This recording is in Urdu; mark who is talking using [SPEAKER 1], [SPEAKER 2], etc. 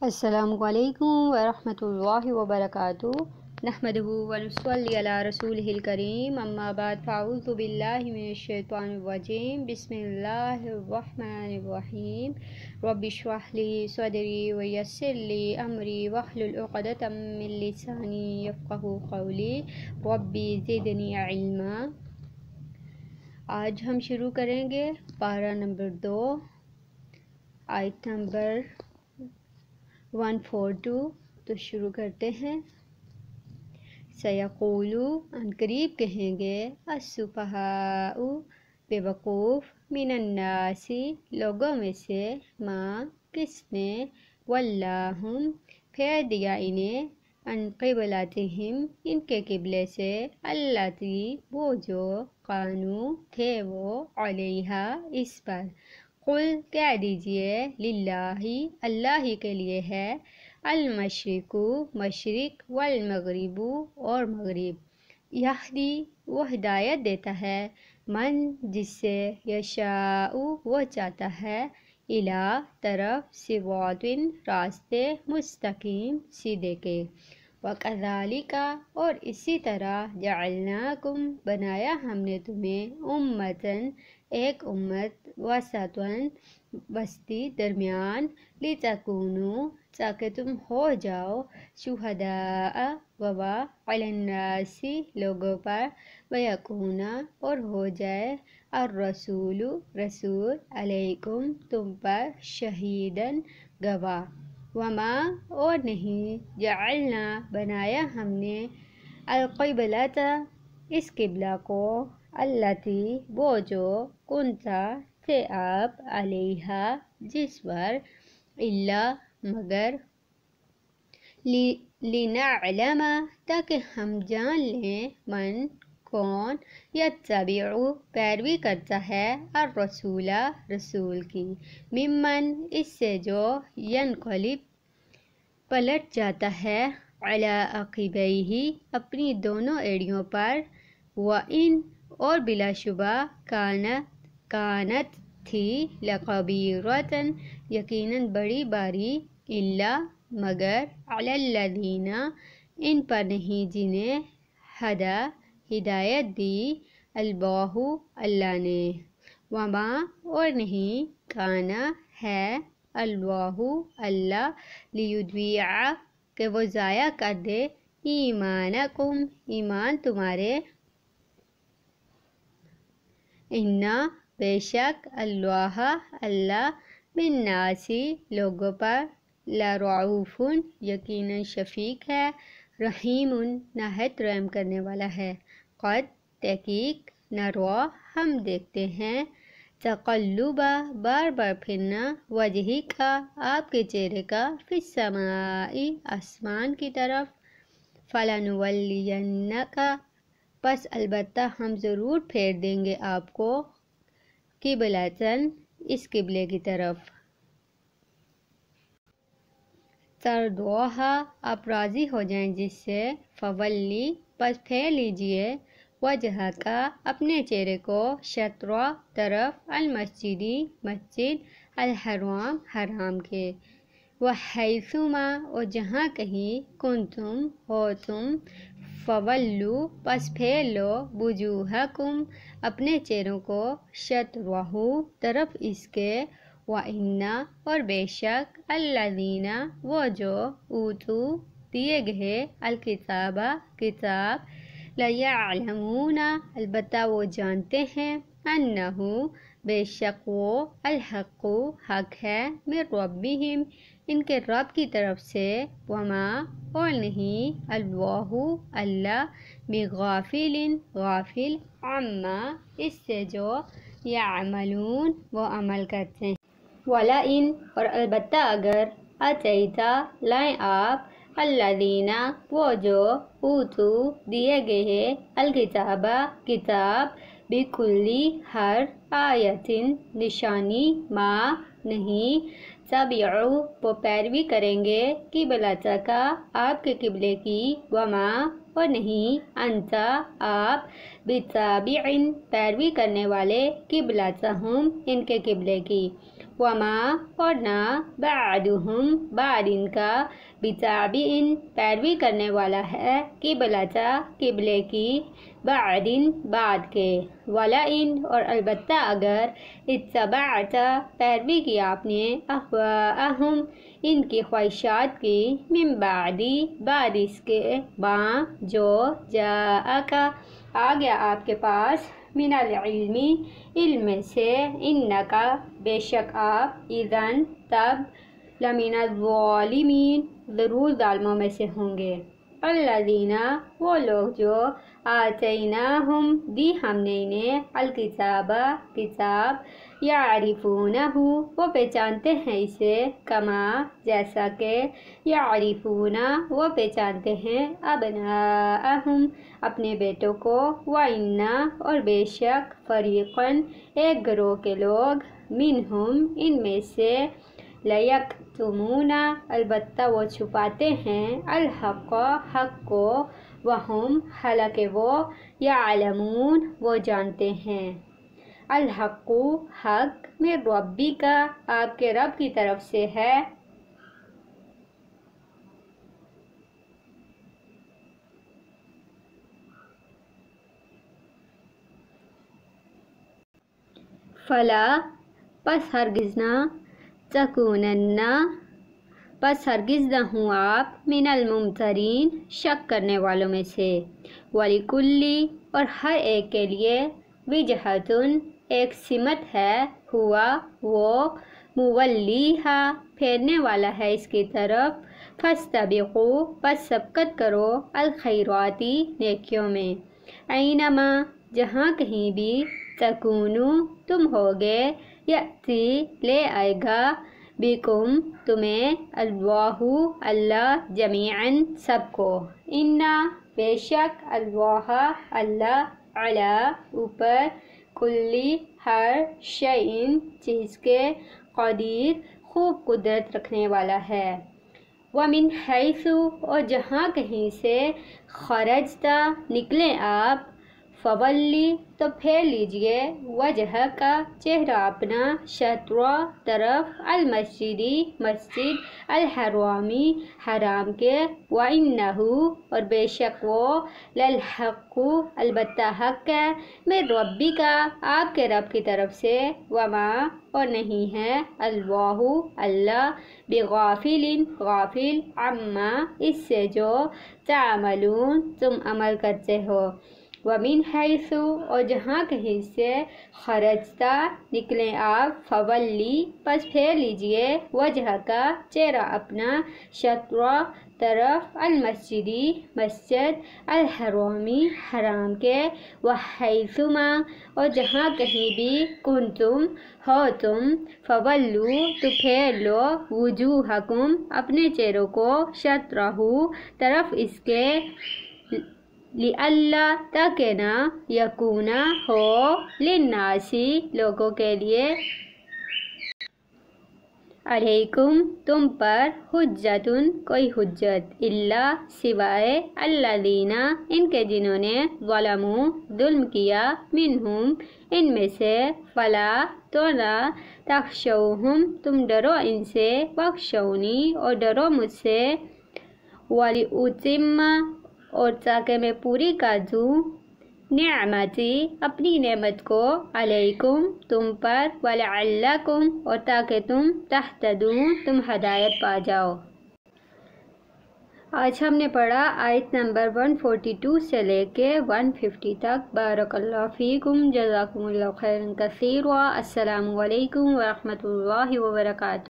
[SPEAKER 1] السلام علیکم ورحمۃ اللہ وبرکاتہ۔ نحمدہ ونصلی علی رسولہ الکریم، اما بعد فاعوذ باللہ من الشیطان الرجیم، بسم اللہ الرحمن الرحیم۔ رب اشرح لی صدری ویسر لی امری واحلل عقدۃ من لسانی یفقہوا قولی، ربی زدنی علما۔ آج ہم شروع کریں گے پارہ نمبر 2، آیت نمبر 142۔ تو شروع کرتے ہیں۔ سیقولو عنقریب کہیں گے، السفہاء بے وقوف، من الناس لوگوں میں سے، ماں کس نے، ولاہم پھیر دیا انہیں، عن قبلتہم ان کے قبلے سے، اللاتی وہ جو، کانوا تھے وہ، علیہا اس پر۔ قل کہہ دیجئے، للہ اللہ ہی کے لیے ہے، المشرق مشرق، والمغرب اور مغرب، یہدی وہ ہدایت دیتا ہے، من جس سے، یشاء وہ چاہتا ہے، الی طرف، صراط راستے، مستقیم سیدھے کے۔ وَكَذَلِكَ اور اسی طرح، جعلناکم بنایا ہم نے تمہیں، امتاً ایک امت، وسطاً وسطی درمیان، لتکونوا تاکہ تم ہو جاؤ، شہداء گواہ، علی الناس لوگوں پر، ویکون اور ہو جائے، الرسول رسول، علیکم تم پر، شہیداً گواہ۔ وما اور نہیں، جعلنا بنایا ہم نے، القبلۃ اس قبلہ کو، اللاتی وہ جو، کنتا تھے آپ، علیہا جس پر، الا مگر، لنعلم تاکہ ہم جان لیں، من کون، یتبع پیروی کرتا ہے، الرسول رسول کی، ممن اس سے جو، ینقلب پلٹ جاتا ہے، علی عقبیہ اپنی دونوں ایڑیوں پر، وَإِنْ اور بلا شبہ، کانت تھی، لکبیرۃ یقیناً بڑی باری، الا مگر، علی الذین ان پر نہیں جنہیں، ہدی ہدایت دی، اللہ اللہ نے۔ وما اور نہیں، کان ہے، اللہ اللہ، لیضیع کہ وہ ضائع کر دے، ایمانکم ایمان تمہارے، انا بے شک، اللہ اللہ، بالناس لوگوں پر، لرعوف یقیناً شفیق ہے، رحیم نہایت رحم کرنے والا ہے۔ قد تحقیق، نروا ہم دیکھتے ہیں، تقلب بار بار پھرنا، وجہک آپ کے چہرے کا، فی السماء آسمان کی طرف، فلنولینک پس البتہ ہم ضرور پھیر دیں گے آپ کو، قبلۃً اس قبلے کی طرف، ترضوھا آپ راضی ہو جائیں جس سے، فولی پس پھیر لیجئے، وجہک اپنے چہرے کو، شطر طرف، المسجد مسجد، الحرام حرام کے، وحیثما اور جہاں کہیں، کنتم ہو تم، فولوا پس پھیر لو، وجوہکم اپنے چہروں کو، شطرہ طرف اس کے، وَإِنَّ اور بے شک، الذین وہ جو، اوتوا دیے گئے، الکتاب کتاب، لیعلمون البتہ وہ جانتے ہیں، انہ بے شک وہ، الحق حق ہے، من ربہم ان کے رب کی طرف سے، وما اور نہیں، اللہ اللہ، بغافل غافل، عما اس سے جو، یعملون وہ عمل کرتے ہیں۔ وَلَئِنْ اور البتہ اگر، آتیتا لائیں آپ، الذین وہ جو، اوتوا دیے گئے، الکتاب کتاب، بکلی ہر، آیۃ نشانی، ما نہیں، تبعوا وہ پیروی کریں گے، قبلتک آپ کے قبلے کی، وما اور نہیں، انت آپ، بتابع پیروی کرنے والے، قبلتہم ان کے قبلے کی، وما اور نہ بعدہم بعد ان کا بتابعین پیروی کرنے والا ہے قبلتا قبلے کی بعدن بعد کے ولئن اور البتہ اگر اتبعتا پیروی کی آپ نے اہواءہم ان کی خواہشات کی من بعدی بعد اس کے جو جاءکا آ گیا آپ کے پاس من العلم علم سے انکا بے شک آپ اذن تب لمن الظالمین ضرور ظالموں میں سے ہوں گے الذین وہ لوگ جو آتیناہم دی ہم نے انہیں الکتاب کتاب یعرفونہ وہ پہچانتے ہیں اسے کما جیسا کہ یعرفون وہ پہچانتے ہیں ابناءہم اپنے بیٹوں کو وَإِنَّ اور بے شک فریقاً ایک گروہ کے لوگ منہم ان میں سے لیکتمون البتہ وہ چھپاتے ہیں الحق حق کو وہم حالانکہ وہ یعلمون وہ جانتے ہیں الحق حق من ربک آپ کے رب کی طرف سے ہے فلا پس ہرگز نہ تکونن پس ہرگز نہ ہوں آپ من الممترین شک کرنے والوں میں سے وَلِكُلِّ اور ہر ایک کے لیے وجہتن ایک سمت ہے ہوا وہ مولیہا پھیرنے والا ہے اس کی طرف فاستبقوا پس سبقت کرو الخیراتی نیکیوں میں اینما جہاں کہیں بھی تکونو تم ہوگے یأتی لے آئے گا بکم تمہیں اللہ اللہ جمیعاً سب کو انا بے شک اللہ اللہ علی اوپر کلی ہر شیء چیز کے قدیر خوب قدرت رکھنے والا ہے ومن حیث اور جہاں کہیں سے خرجتا نکلیں آپ فولی تو پھیر لیجئے وجہ کا چہرہ اپنا شطرہ طرف المسجدی مسجد الحرامی حرام کے وَإِنَّهُ اور بے شک وہ للحق البتہ حق ہے من ربک آپ کے رب کی طرف سے وما اور نہیں ہے اللہ اللہ بغافل غافل عما اس سے جو تعملون تم عمل کرتے ہو وَمِنْ حَيْثُ اور جہاں کہیں سے خرجتا نکلیں آپ فولی پس پھیر لیجئے وجہ کا چہرہ اپنا شطرہ طرف المسجدی مسجد الحرامی حرام کے وحیثما اور جہاں کہیں بھی کنتم ہو تم فولو تو پھیر لو وجوہکم اپنے چہروں کو شطرہ طرف اس کے لِأَلَّا تاکہ نہ یکونا ہو للناسی لوگوں کے لیے علیکم تم پر حجتن کوئی حجت الا سوائے الذین ان کے جنہوں نے ظلموا ظلم کیا منہم ان میں سے فلا تو نہ تخشوہم تم ڈرو ان سے واخشونی اور ڈرو مجھ سے وَلِأُتِمَّ اور تاکہ میں پوری کر دوں نعمتی اپنی نعمت کو علیکم تم پر وَلَعَلَّكُمْ اور تاکہ تم تہتدون تم ہدایت پا جاؤ۔ آج ہم نے پڑھا آیت نمبر 142 سے لے کے 150 تک۔ بارک اللہ فیکم، جزاکم اللہ خیرا کثیرا، السلام علیکم ورحمۃ اللہ وبرکاتہ۔